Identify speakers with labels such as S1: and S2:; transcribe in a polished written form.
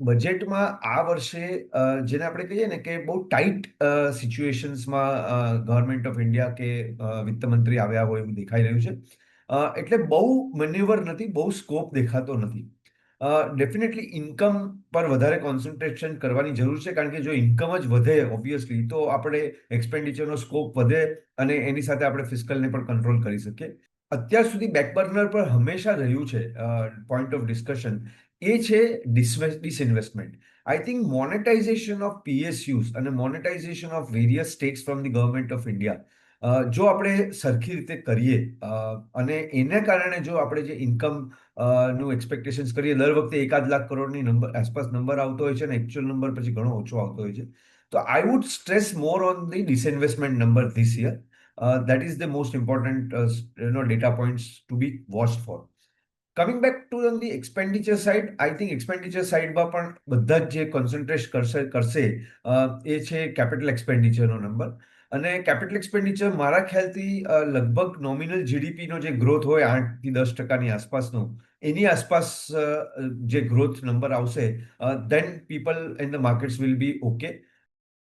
S1: બજેટમાં આ વર્ષે જેને આપણે કહીએ ને કે બહુ ટાઈટ સિચ્યુએશન્સમાં ગવર્મેન્ટ ઓફ ઇન્ડિયા કે વિત્તમંત્રી આવ્યા હોય એવું દેખાઈ રહ્યું છે. એટલે બહુ મેન્યુવર નથી, બહુ સ્કોપ દેખાતો નથી. ડેફિનેટલી ઇન્કમ પર વધારે કોન્સન્ટ્રેશન કરવાની જરૂર છે, કારણ કે જો ઇન્કમ જ વધે ઓબ્વિયસલી તો આપણે એક્સપેન્ડિચરનો સ્કોપ વધે અને એની સાથે આપણે ફિસ્કલને પણ કંટ્રોલ કરી શકીએ. અત્યાર સુધી બેકબર્નર પર હંમેશા રહ્યું છે પોઈન્ટ ઓફ ડિસ્કશન, એ છે disinvestment. I think monetization of PSUs અને monetization of various stakes from the government of India જો આપણે સરખી રીતે કરીએ અને એને કારણે જો આપણે જે ઇન્કમ નું એક્સપેક્ટેશન્સ કરીએ, દર વખતે 1,00,000 કરોડની આસપાસ નંબર આવતો હોય છે અને એકચ્યુઅલ નંબર પછી ઘણો ઓછો આવતો હોય છે. તો I would stress more on the disinvestment number this year. That is the most important data points to be watched for. Coming back to on the expenditure side, I think expenditure સાઇડમાં પણ બધા જ જે concentrate કરશે એ છે capital એક્સપેન્ડિચરનો number. અને capital expenditure મારા ખ્યાલથી લગભગ નોમિનલ જીડીપીનો જે ગ્રોથ હોય 8 થી 10% આસપાસનો, એની આસપાસ જે ગ્રોથ નંબર આવશે, then people in the markets will be okay.